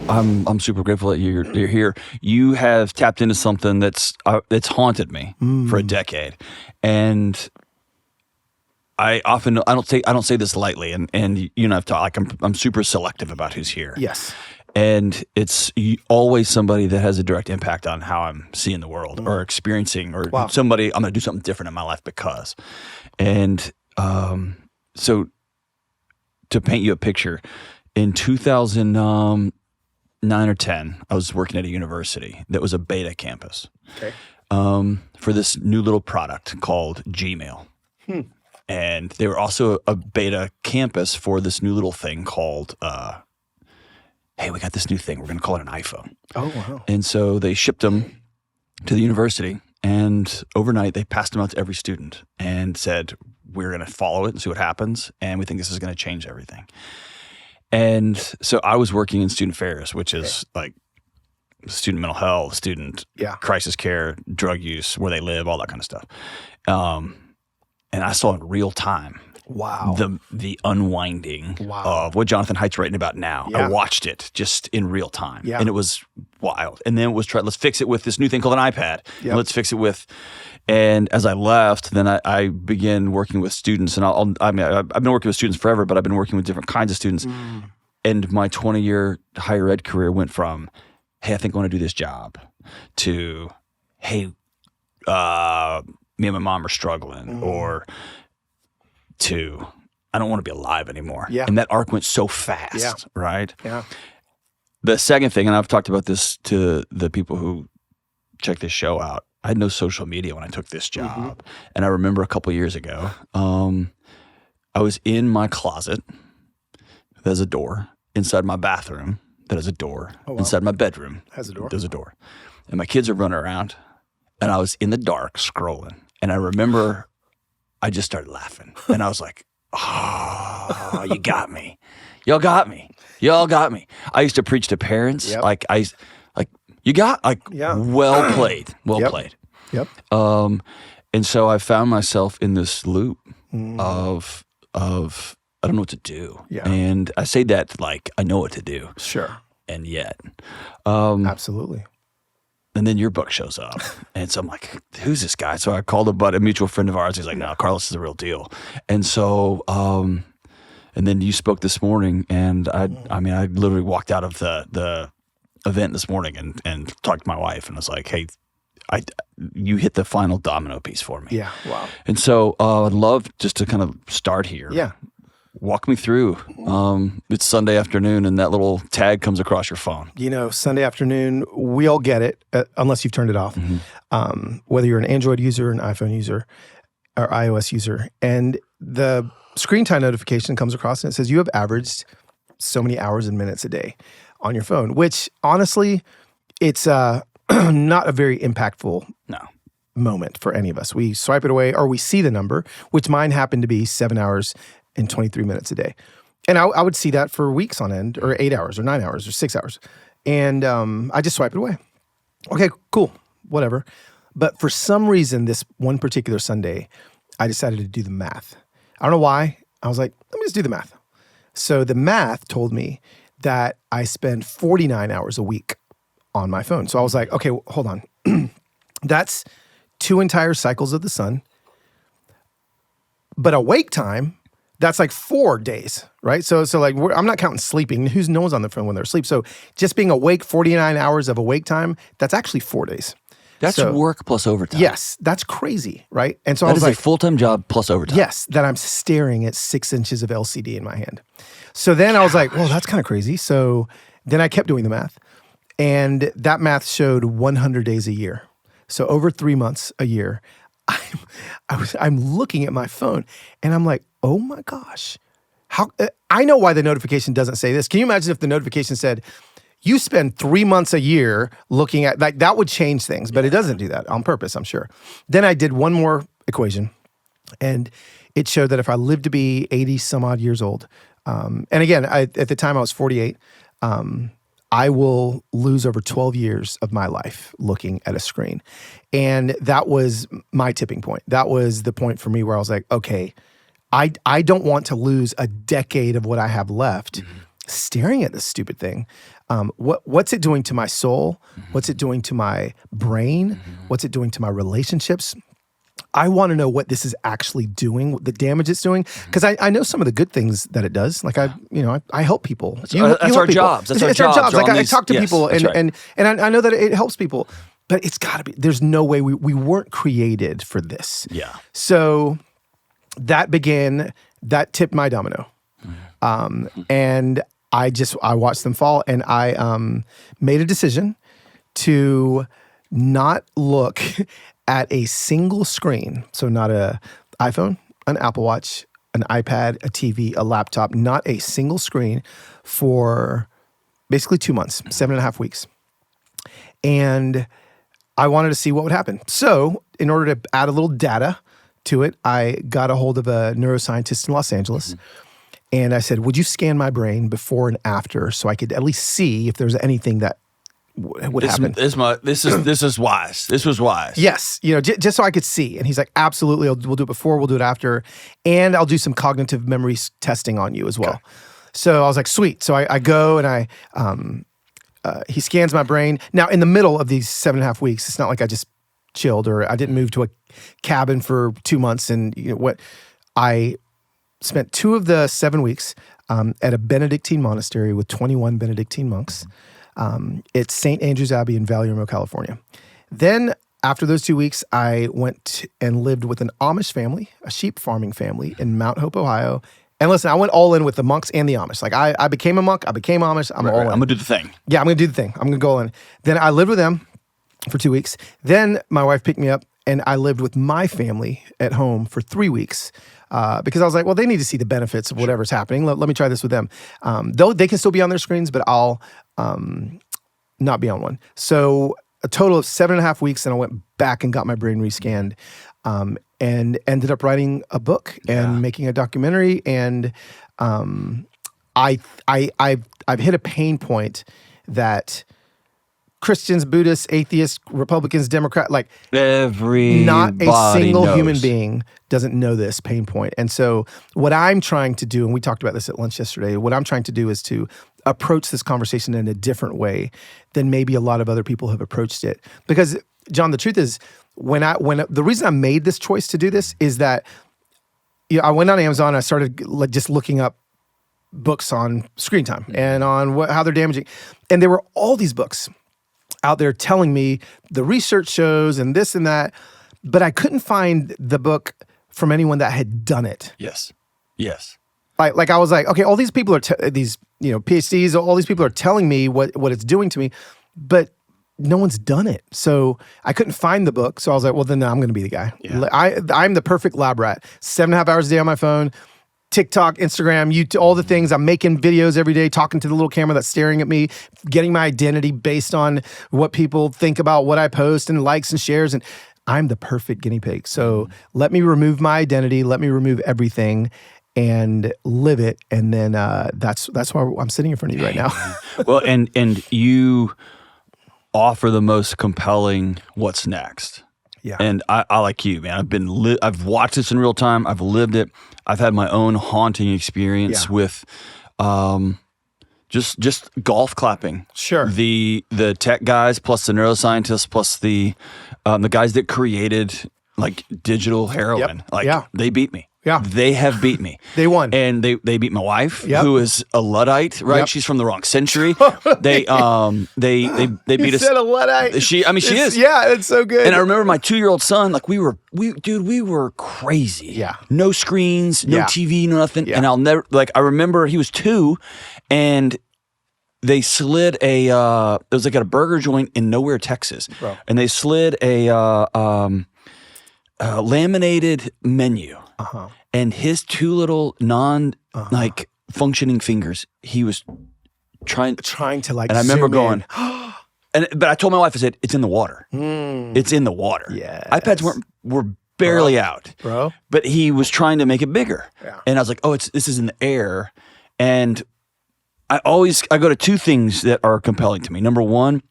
I'm super grateful that you're here. You have tapped into something that's haunted me for a decade, and I don't say this lightly, and you and I've talked. Like I'm super selective about who's here. Yes. And it's always somebody that has a direct impact on how I'm seeing the world or experiencing, or somebody, I'm going to do something different in my life because. And so to paint you a picture, in 2009 or 10, I was working at a university that was a beta campus for this new little product called Gmail. And they were also a beta campus for this new little thing called hey, we got this new thing. We're going to call it an iPhone. Oh, wow. And so they shipped them to the university, and overnight they passed them out to every student and said, we're going to follow it and see what happens, and we think this is going to change everything. And so I was working in student affairs, which is like student mental health, student crisis care, drug use, where they live, all that kind of stuff. And I saw in real time the unwinding of what Jonathan Haidt's writing about now. I watched it just in real time, and it was wild. And then it was let's fix it with this new thing called an iPad. And let's fix it with. And as I left, then I began working with students, and I've been working with students forever, but I've been working with different kinds of students. And my 20-year higher ed career went from, hey, I think I want to do this job, to, hey, me and my mom are struggling, or to, I don't want to be alive anymore. And that arc went so fast, right? The second thing, and I've talked about this to the people who check this show out, I had no social media when I took this job. And I remember a couple years ago, I was in my closet. There's a door. Inside my bathroom, there's a door. Inside my bedroom, there's a door. And my kids are running around. And I was in the dark scrolling. And I remember I just started laughing. And I was like, oh, you got me. Y'all got me. Y'all got me. I used to preach to parents. You got, well played. Well played. And so I found myself in this loop of I don't know what to do. And I say that like I know what to do. Sure. And yet. Absolutely. And then your book shows up. And so I'm like, who's this guy? So I called a mutual friend of ours. He's like, no, Carlos is the real deal. And so, and then you spoke this morning, and I literally walked out of the event this morning and talked to my wife, and was like, hey, you hit the final domino piece for me. Yeah, wow. And so I'd love just to kind of start here. Yeah. Walk me through. It's Sunday afternoon, and that little tag comes across your phone. Sunday afternoon, we all get it, unless you've turned it off. Whether you're an Android user, an iPhone user, or iOS user. And the screen time notification comes across, and it says you have averaged so many hours and minutes a day on your phone, which honestly, it's not a very impactful moment for any of us. We swipe it away, or we see the number, which mine happened to be 7 hours and 23 minutes a day. And I would see that for weeks on end, or 8 hours, or 9 hours, or 6 hours. And I just swipe it away. Okay, cool, whatever. But for some reason, this one particular Sunday, I decided to do the math. I don't know why. I was like, let me just do the math. So the math told me that I spend 49 hours a week on my phone. So I was like, okay, hold on. That's 2 entire cycles of the sun. But awake time, that's like 4 days, right? So like I'm not counting sleeping. No one's on the phone when they're asleep. So just being awake, 49 hours of awake time, that's actually 4 days. That's work plus overtime. Yes, that's crazy, right? And so that I was is like, a full-time job plus overtime. Yes, that I'm staring at 6 inches of LCD in my hand. So then I was like, well, that's kind of crazy. So then I kept doing the math, and that math showed 100 days a year. So over 3 months a year, I'm looking at my phone, and I'm like, oh my gosh, how? I know why the notification doesn't say this. Can you imagine if the notification said, you spend 3 months a year looking at, like, that would change things, but it doesn't do that on purpose, I'm sure. Then I did one more equation, and it showed that if I lived to be 80 some odd years old, and again, at the time I was 48, I will lose over 12 years of my life looking at a screen. And that was my tipping point. That was the point for me where I was like, okay, I don't want to lose a decade of what I have left staring at this stupid thing. What's it doing to my soul? What's it doing to my brain? What's it doing to my relationships? I want to know what this is actually doing, what the damage it's doing, because I know some of the good things that it does. Like I help people. That's our jobs. That's our jobs. Like I talk to people, and I know that it helps people. But it's got to be. There's no way we weren't created for this. Yeah. So that tipped my domino, and I watched them fall, and I made a decision to not look at a single screen. So not an iPhone, an Apple Watch, an iPad, a TV, a laptop, not a single screen for basically 2 months, 7.5 weeks. And I wanted to see what would happen. So in order to add a little data to it, I got a hold of a neuroscientist in Los Angeles. And I said, would you scan my brain before and after so I could at least see if there's anything that would happen? This is wise. This was wise. Yes, just so I could see. And he's like, absolutely, we'll do it before, we'll do it after, and I'll do some cognitive memory testing on you as well. Okay. So I was like, sweet. So I go and he scans my brain. Now, in the middle of these 7.5 weeks, it's not like I just chilled or I didn't move to a cabin for 2 months. And I spent 2 of the 7 weeks at a Benedictine monastery with 21 Benedictine monks. It's St. Andrew's Abbey in Valley Remote, California. Then after those 2 weeks, I went and lived with an Amish family, a sheep farming family in Mount Hope, Ohio. And listen, I went all in with the monks and the Amish. Like I became a monk, I became Amish, I'm all in. I'm going to do the thing. Yeah, I'm going to do the thing. I'm going to go all in. Then I lived with them for 2 weeks. Then my wife picked me up and I lived with my family at home for 3 weeks. Because I was like, well, they need to see the benefits of whatever's happening. Let me try this with them. Though they can still be on their screens, but I'll not be on one. So a total of 7.5 weeks, and I went back and got my brain rescanned, and ended up writing a book and making a documentary. And I've hit a pain point that Christians, Buddhists, atheists, Republicans, Democrats, like everybody not a single knows. Human being doesn't know this pain point. And so what I'm trying to do, and we talked about this at lunch yesterday, what I'm trying to do is to approach this conversation in a different way than maybe a lot of other people have approached it. Because John, the truth is, when the reason I made this choice to do this is that I went on Amazon and I started just looking up books on screen time and on how they're damaging. And there were all these books out there telling me the research shows and this and that, but I couldn't find the book from anyone that had done it. Yes. Like I was like, okay, all these people are these PhDs, all these people are telling me what it's doing to me, but no one's done it. So I couldn't find the book. So I was like, well, then I'm going to be the guy. Yeah. I'm the perfect lab rat. 7.5 hours a day on my phone. TikTok, Instagram, YouTube, all the things. I'm making videos every day, talking to the little camera that's staring at me, getting my identity based on what people think about what I post and likes and shares. And I'm the perfect guinea pig. So let me remove my identity. Let me remove everything and live it. And then that's why I'm sitting in front of you right now. Well, and you offer the most compelling what's next. Yeah. And I like you, man. I've watched this in real time. I've lived it. I've had my own haunting experience with just golf clapping. Sure. The tech guys plus the neuroscientists plus the guys that created like digital heroin. They beat me. Yeah. They have beat me. They won. And they beat my wife, who is a Luddite, right? Yep. She's from the wrong century. They beat us. You said a Luddite. She is. Yeah, it's so good. And I remember my 2-year-old son, like we were crazy. Yeah. No screens, no TV, no nothing. Yeah. And I'll never, I remember he was 2 and they slid it was like at a burger joint in Nowhere, Texas. Bro. And they slid a laminated menu. Uh-huh. And his 2 little functioning fingers, he was trying to like. And I remember zoom going, but I told my wife, I said, it's in the water. It's in the water. Yeah. iPads were barely out, bro. But he was trying to make it bigger. Yeah. And I was like, this is in the air. And I go to 2 things that are compelling to me. Number 1,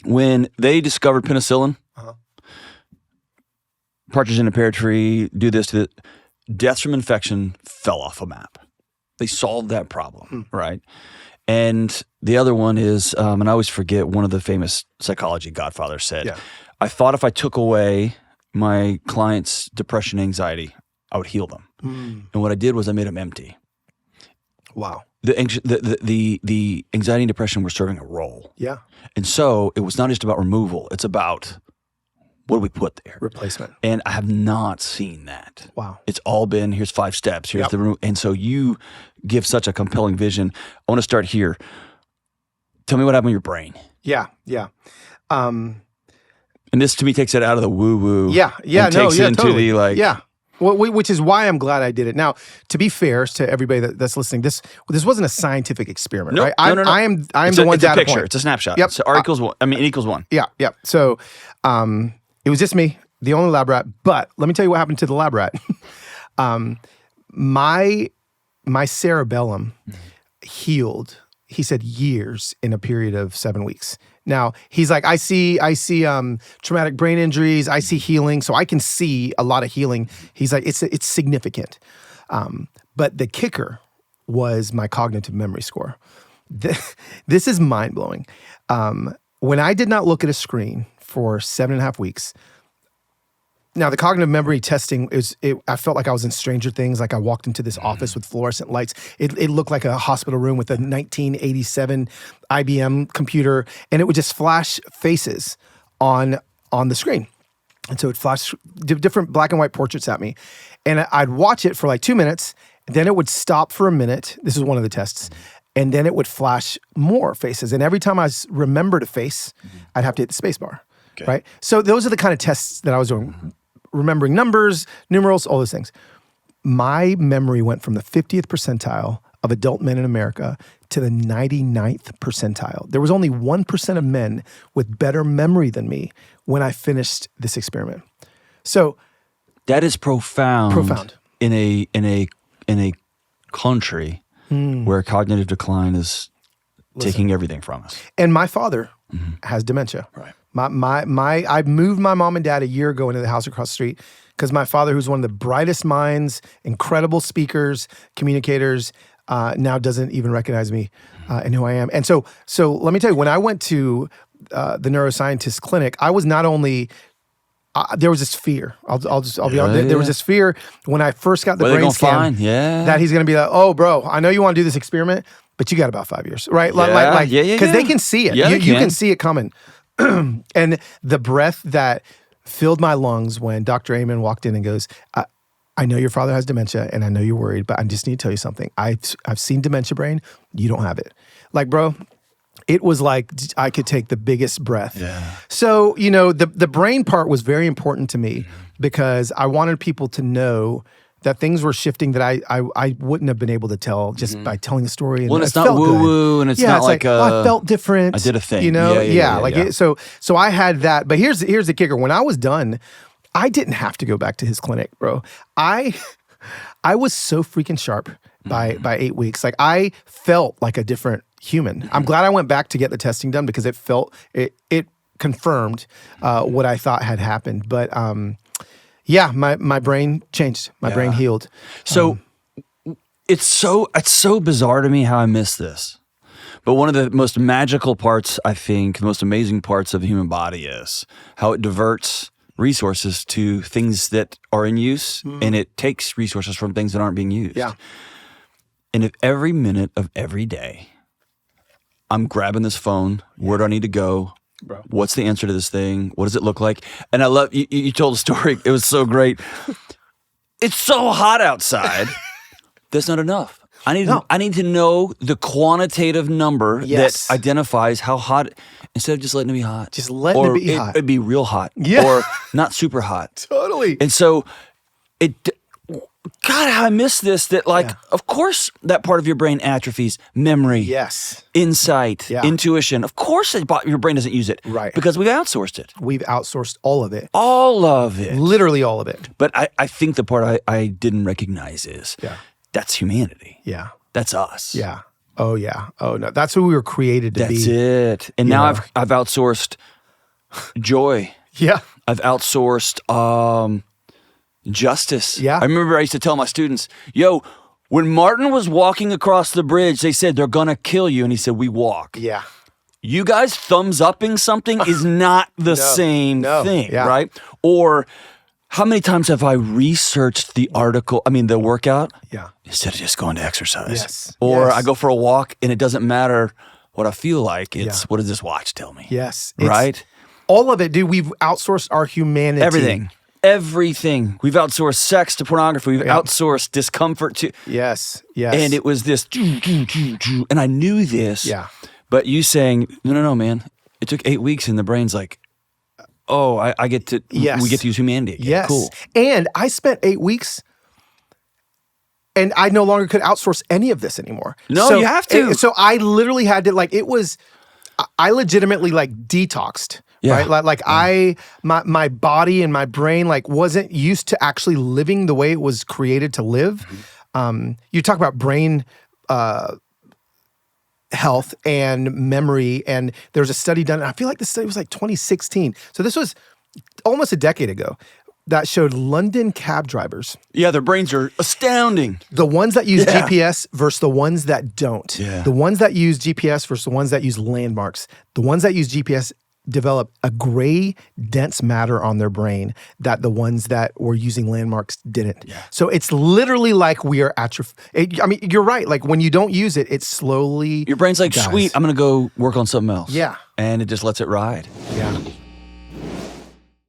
when they discovered penicillin, partridge in a pear tree, do this to deaths from infection fell off a map. They solved that problem, right? And the other one is, and I always forget, one of the famous psychology godfathers said, I thought if I took away my clients' depression, anxiety, I would heal them. And what I did was I made them empty. Wow. The anxiety and depression were serving a role. Yeah. And so it was not just about removal. It's about what do we put there? Replacement. And I have not seen that. Wow. It's all been, here's 5 steps. Here's the room. And so you give such a compelling vision. I want to start here. Tell me what happened in your brain. Yeah. Yeah. And this to me takes it out of the woo-woo. Yeah. Yeah. And takes it into totally. the like. Yeah. Well, which is why I'm glad I did it. Now, to be fair to everybody that's listening, this wasn't a scientific experiment, right? No. I am the one data picture. point. It's a snapshot. Yep. So R equals 1. N equals 1. Yeah. Yeah. So it was just me, the only lab rat. But let me tell you what happened to the lab rat. My cerebellum healed, he said, years in a period of 7 weeks. Now, he's like, I see traumatic brain injuries, I see healing, so I can see a lot of healing. He's like, it's significant. But the kicker was my cognitive memory score. This is mind-blowing. When I did not look at a screen for 7.5 weeks, now the cognitive memory testing I felt like I was in Stranger Things. Like I walked into this office with fluorescent lights. It looked like a hospital room with a 1987 IBM computer, and it would just flash faces on the screen. And so it flashed different black and white portraits at me, and I'd watch it for like 2 minutes, then it would stop for a minute. This is one of the tests. And then it would flash more faces. And every time I remembered a face, I'd have to hit the space bar, right? So those are the kind of tests that I was doing. Remembering numbers, numerals, all those things. My memory went from the 50th percentile of adult men in America to the 99th percentile. There was only 1% of men with better memory than me when I finished this experiment. So that is profound. Profound. In a country where cognitive decline is taking everything from us. And my father has dementia. Right. I moved my mom and dad a year ago into the house across the street because my father, who's one of the brightest minds, incredible speakers, communicators, now doesn't even recognize me and who I am. And so let me tell you, when I went to the neuroscientist clinic, I was not only there was this fear. I'll be honest. There was this fear when I first got the brain scan that he's going to be like, "Oh, bro, I know you want to do this experiment, but you got about 5 years, right?" Because they can see it. You can see it coming. And the breath that filled my lungs when Dr. Amen walked in and goes, I know your father has dementia and I know you're worried, but I just need to tell you something. I've seen dementia brain. You don't have it. Like, bro, it was like I could take the biggest breath. Yeah. So, the brain part was very important to me because I wanted people to know that things were shifting that I wouldn't have been able to tell just by telling the story. And it's not woo-woo, and it's not like I felt different. I did a thing. So I had that. But here's the kicker. When I was done, I didn't have to go back to his clinic, bro. I was so freaking sharp by 8 weeks. Like I felt like a different human. I'm glad I went back to get the testing done because it confirmed what I thought had happened. But yeah, my brain changed. My brain healed. So it's so bizarre to me how I missed this. But one of the most magical parts, I think, the most amazing parts of the human body is how it diverts resources to things that are in use, and it takes resources from things that aren't being used. Yeah. And if every minute of every day I'm grabbing this phone, where do I need to go? Bro. What's the answer to this thing? What does it look like? And I love, you told a story. It was so great. It's so hot outside. That's not enough. I need to know the quantitative number that identifies how hot, instead of just letting it be hot. Just letting it be hot. It'd be real hot. Yeah. Or not super hot. Totally. And so God, how I miss this, of course that part of your brain atrophies. Memory. Yes. Insight. Yeah. Intuition. Of course your brain doesn't use it. Right. Because we've outsourced it. We've outsourced all of it. All of it. Literally all of it. But I think the part I didn't recognize is that's humanity. Yeah. That's us. Yeah. Oh, yeah. Oh, no. That's who we were created to be. That's it. And now I've outsourced joy. Yeah. I've outsourced justice. Yeah. I remember I used to tell my students, yo, When Martin was walking across the bridge, they said, they're going to kill you. And he said, we walk. Yeah. You guys thumbs upping something is not the same thing, right? Or how many times have I researched the article, the workout? Yeah. Instead of just going to exercise. Yes. Or Yes. I go for a walk and it doesn't matter what I feel like. It's what does this watch tell me? Yes. Right? All of it, dude. We've outsourced our humanity. Everything. We've outsourced sex to pornography. We've outsourced discomfort to. Yes. And it was this, and I knew this. Yeah. But you saying, no, man. It took 8 weeks and the brain's like, oh, I get to, we get to use humanity again. Yes. Cool. And I spent 8 weeks and I no longer could outsource any of this anymore. No, you have to. So I literally had to, I legitimately detoxed. Yeah. Right? My body and my brain wasn't used to actually living the way it was created to live. Mm-hmm. You talk about brain health and memory, and there was a study done, and I feel like the study was 2016. So this was almost a decade ago, that showed London cab drivers. Yeah, their brains are astounding. The ones that use GPS versus the ones that don't. Yeah. The ones that use GPS versus the ones that use landmarks. The ones that use GPS develop a gray, dense matter on their brain that the ones that were using landmarks didn't. Yeah. So it's literally like we are you're right. When you don't use it, it slowly Your brain's like, dies. sweet, I'm going to go work on something else. Yeah. And it just lets it ride. Yeah.